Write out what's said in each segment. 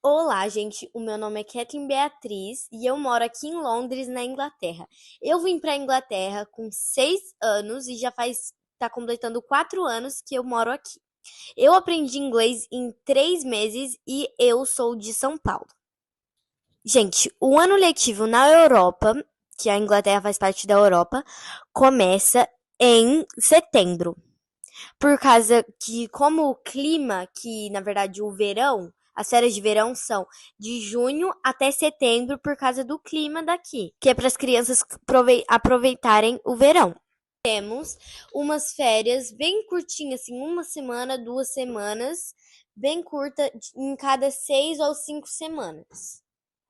Olá, gente. O meu nome é Kathleen Beatriz e eu moro aqui em Londres, na Inglaterra. Eu vim para a Inglaterra com 6 anos e tá completando 4 anos que eu moro aqui. Eu aprendi inglês em 3 meses e eu sou de São Paulo. Gente, o ano letivo na Europa, que a Inglaterra faz parte da Europa, começa em setembro. Por causa que, como o clima, que na verdade o verão, as férias de verão são de junho até setembro por causa do clima daqui, que é para as crianças aproveitarem o verão. Temos umas férias bem curtinhas, assim, uma semana, 2 semanas, bem curta, em cada 6 ou 5 semanas.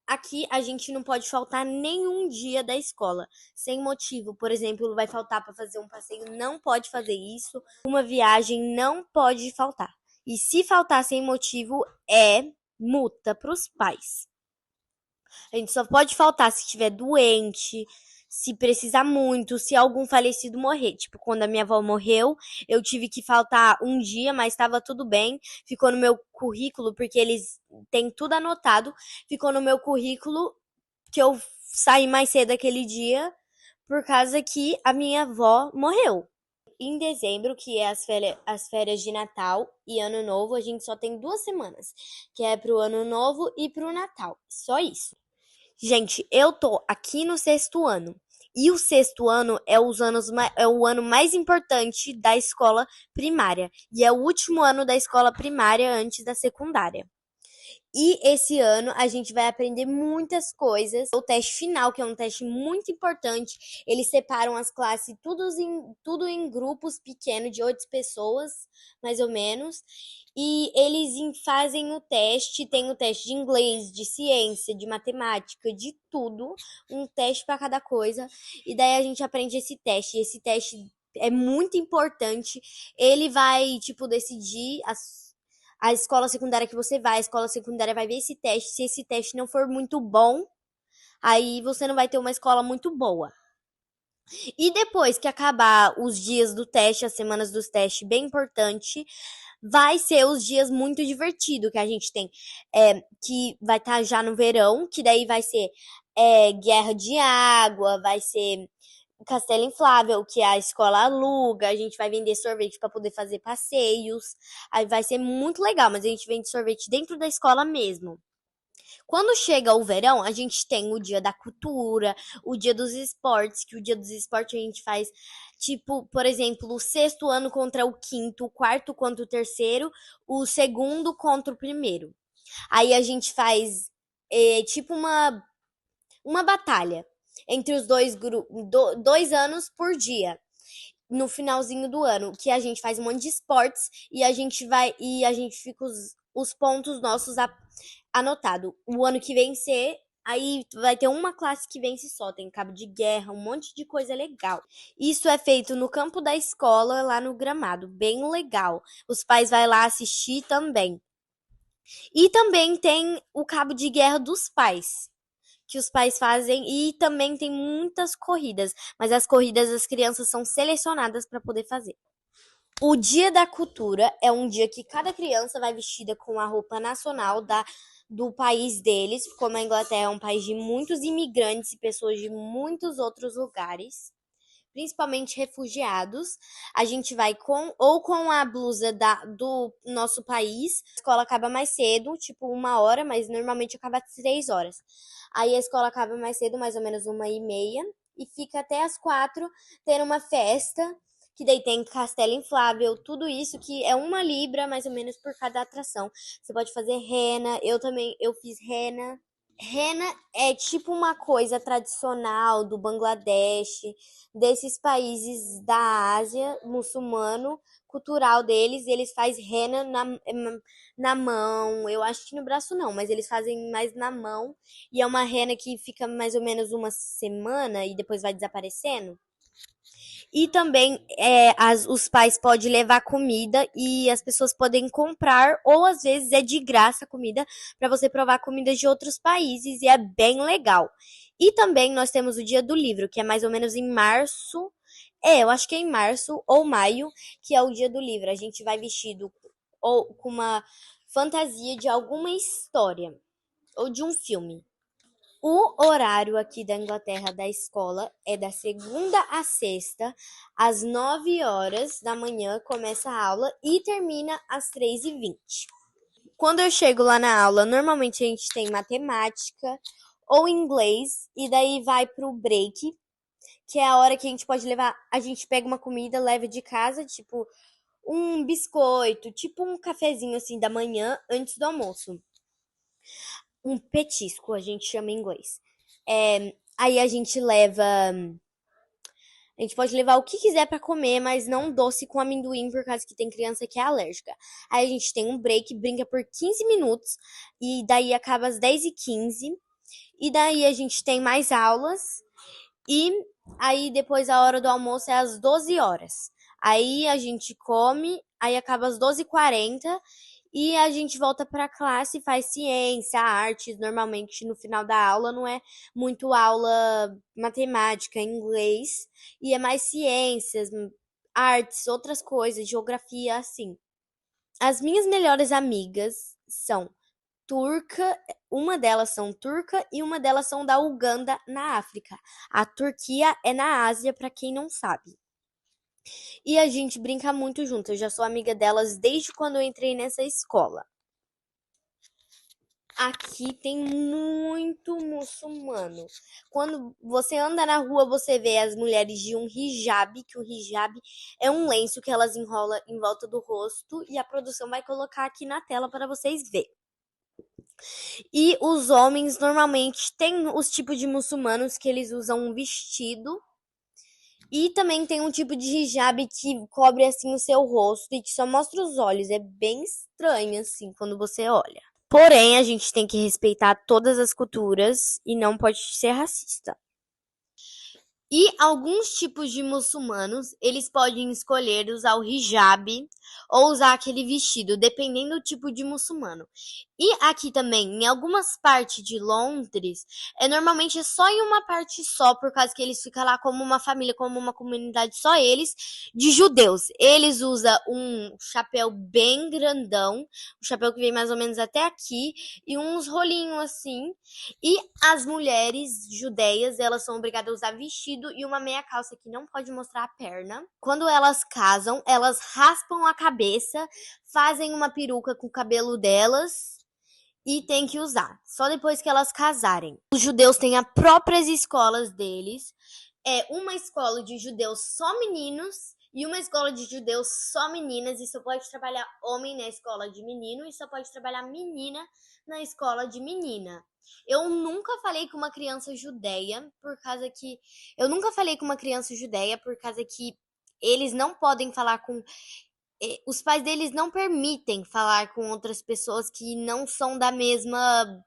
Aqui a gente não pode faltar nenhum dia da escola, sem motivo. Por exemplo, vai faltar para fazer um passeio, não pode fazer isso. Uma viagem não pode faltar. E se faltar sem motivo, é multa para os pais. A gente só pode faltar se estiver doente, se precisar muito, se algum falecido morrer. Tipo, quando a minha avó morreu, eu tive que faltar um dia, mas estava tudo bem. Ficou no meu currículo, porque eles têm tudo anotado. Ficou no meu currículo que eu saí mais cedo aquele dia, por causa que a minha avó morreu. Em dezembro, que é as férias de Natal e Ano Novo, a gente só tem 2 semanas, que é pro Ano Novo e pro Natal. Só isso. Gente, eu tô aqui no sexto ano. E o sexto ano é o ano mais importante da escola primária. E é o último ano da escola primária antes da secundária. E esse ano a gente vai aprender muitas coisas. O teste final, que é um teste muito importante, eles separam as classes tudo em grupos pequenos de 8 pessoas, mais ou menos. E eles fazem o teste, tem o teste de inglês, de ciência, de matemática, de tudo, um teste para cada coisa. E daí a gente aprende esse teste. E esse teste é muito importante. Ele vai, tipo, decidir a escola secundária que você vai. A escola secundária vai ver esse teste. Se esse teste não for muito bom, aí você não vai ter uma escola muito boa. E depois que acabar os dias do teste, as semanas dos testes, bem importante, vai ser os dias muito divertidos que a gente tem, que vai estar já no verão, que daí vai ser guerra de água, vai ser castelo inflável, que a escola aluga, a gente vai vender sorvete para poder fazer passeios, aí vai ser muito legal, mas a gente vende sorvete dentro da escola mesmo. Quando chega o verão, a gente tem o dia da cultura, o dia dos esportes, que o dia dos esportes a gente faz, tipo, por exemplo, o sexto ano contra o quinto, o quarto contra o terceiro, o segundo contra o primeiro. Aí a gente faz, tipo, uma batalha entre os 2 anos por dia no finalzinho do ano, que a gente faz um monte de esportes e a gente fica os pontos nossos anotado. O ano que vencer, aí vai ter uma classe que vence só, tem cabo de guerra, um monte de coisa legal. Isso é feito no campo da escola, lá no gramado, bem legal. Os pais vai lá assistir também. E também tem o cabo de guerra dos pais, que os pais fazem, e também tem muitas corridas, mas as corridas as crianças são selecionadas para poder fazer. O Dia da Cultura é um dia que cada criança vai vestida com a roupa nacional do país deles, como a Inglaterra é um país de muitos imigrantes e pessoas de muitos outros lugares, principalmente refugiados. A gente vai com a blusa do nosso país. A escola acaba mais cedo, tipo 1 hora, mas normalmente acaba às 3 horas. Aí a escola acaba mais cedo, mais ou menos 1h30, e fica até às 4 tendo uma festa, que daí tem castelo inflável, tudo isso que é 1 libra mais ou menos por cada atração. Você pode fazer rena, eu fiz rena. Rena é tipo uma coisa tradicional do Bangladesh, desses países da Ásia, muçulmano, cultural deles. Eles fazem rena na mão, eu acho que no braço não, mas eles fazem mais na mão. E é uma rena que fica mais ou menos uma semana e depois vai desaparecendo. E também os pais podem levar comida e as pessoas podem comprar, ou às vezes é de graça a comida, para você provar comida de outros países, e é bem legal. E também nós temos o Dia do Livro, que é mais ou menos em março. Eu acho que é em março ou maio, que é o Dia do Livro. A gente vai vestido ou com uma fantasia de alguma história ou de um filme. O horário aqui da Inglaterra da escola é da segunda a sexta, às 9 horas da manhã começa a aula e termina às 3h20. Quando eu chego lá na aula, normalmente a gente tem matemática ou inglês, e daí vai pro break, que é a hora que a gente pode levar. A gente pega uma comida, leva de casa, tipo um biscoito, tipo um cafezinho assim da manhã antes do almoço. Um petisco, a gente chama em inglês. Aí a gente leva. A gente pode levar o que quiser pra comer, mas não doce com amendoim, por causa que tem criança que é alérgica. Aí a gente tem um break, brinca por 15 minutos, e daí acaba às 10h15. E daí a gente tem mais aulas, e aí depois a hora do almoço é às 12 horas. Aí a gente come, aí acaba às 12h40 e a gente volta para a classe e faz ciência, artes. Normalmente no final da aula não é muito aula matemática, inglês, e é mais ciências, artes, outras coisas, geografia, assim. As minhas melhores amigas são turca, uma delas são turca e uma delas são da Uganda, na África. A Turquia é na Ásia, para quem não sabe. E a gente brinca muito junto. Eu já sou amiga delas desde quando eu entrei nessa escola. Aqui tem muito muçulmano. Quando você anda na rua, você vê as mulheres de um hijab, que o hijab é um lenço que elas enrolam em volta do rosto, e a produção vai colocar aqui na tela para vocês verem. E os homens normalmente têm os tipos de muçulmanos que eles usam um vestido. E também tem um tipo de hijab que cobre assim o seu rosto e que só mostra os olhos. É bem estranho assim quando você olha. Porém, a gente tem que respeitar todas as culturas e não pode ser racista. E alguns tipos de muçulmanos, eles podem escolher usar o hijab ou usar aquele vestido, dependendo do tipo de muçulmano. E aqui também, em algumas partes de Londres, normalmente é só em uma parte só, por causa que eles ficam lá como uma família, como uma comunidade, só eles, de judeus. Eles usam um chapéu bem grandão, um chapéu que vem mais ou menos até aqui, e uns rolinhos assim. E as mulheres judeias, elas são obrigadas a usar vestido e uma meia calça que não pode mostrar a perna. Quando elas casam, elas raspam a cabeça, fazem uma peruca com o cabelo delas e tem que usar, só depois que elas casarem. Os judeus têm as próprias escolas deles. É uma escola de judeus só meninos e uma escola de judeus só meninas, e só pode trabalhar homem na escola de menino e só pode trabalhar menina na escola de menina. Eu nunca falei com uma criança judeia por causa que eles não podem falar com os pais deles não permitem falar com outras pessoas que não são da mesma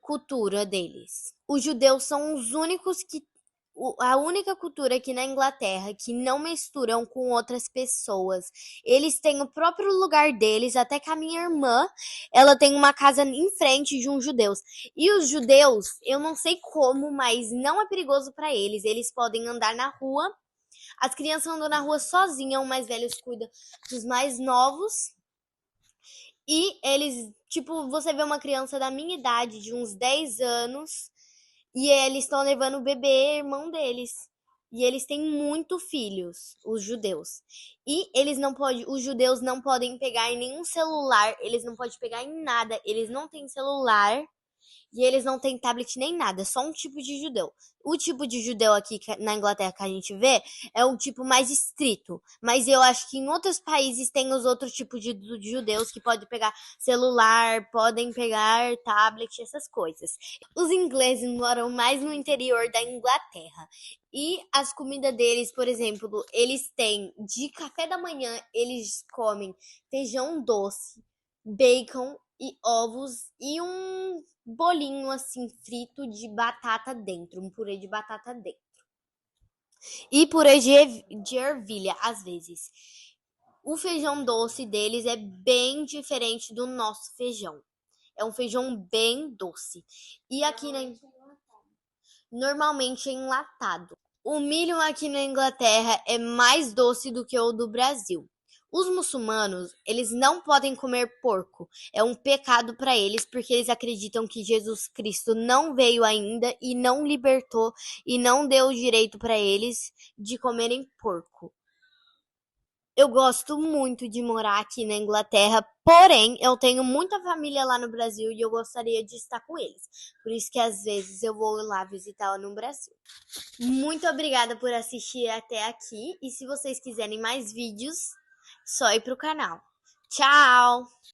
cultura deles. Os judeus são os únicos que a única cultura aqui na Inglaterra que não misturam com outras pessoas. Eles têm o próprio lugar deles, até que a minha irmã, ela tem uma casa em frente de uns judeus. E os judeus, eu não sei como, mas não é perigoso para eles. Eles podem andar na rua. As crianças andam na rua sozinhas, os mais velhos cuidam dos mais novos. E eles, tipo, você vê uma criança da minha idade, de uns 10 anos, e eles estão levando o bebê, irmão deles. E eles têm muito filhos, os judeus. E os judeus não podem pegar em nenhum celular, eles não podem pegar em nada, eles não têm celular. E eles não têm tablet nem nada, é só um tipo de judeu. O tipo de judeu aqui na Inglaterra que a gente vê é um tipo mais estrito. Mas eu acho que em outros países tem os outros tipos de judeus que podem pegar celular, podem pegar tablet, essas coisas. Os ingleses moram mais no interior da Inglaterra. E as comidas deles, por exemplo, eles têm de café da manhã, eles comem feijão doce, bacon e ovos e um bolinho assim frito de batata dentro, um purê de batata dentro. E purê de ervilha, às vezes. O feijão doce deles é bem diferente do nosso feijão. É um feijão bem doce. E aqui normalmente é enlatado. O milho aqui na Inglaterra é mais doce do que o do Brasil. Os muçulmanos, eles não podem comer porco. É um pecado para eles, porque eles acreditam que Jesus Cristo não veio ainda e não libertou e não deu o direito para eles de comerem porco. Eu gosto muito de morar aqui na Inglaterra, porém eu tenho muita família lá no Brasil e eu gostaria de estar com eles. Por isso que às vezes eu vou lá visitá-la no Brasil. Muito obrigada por assistir até aqui e se vocês quiserem mais vídeos, só ir pro canal. Tchau!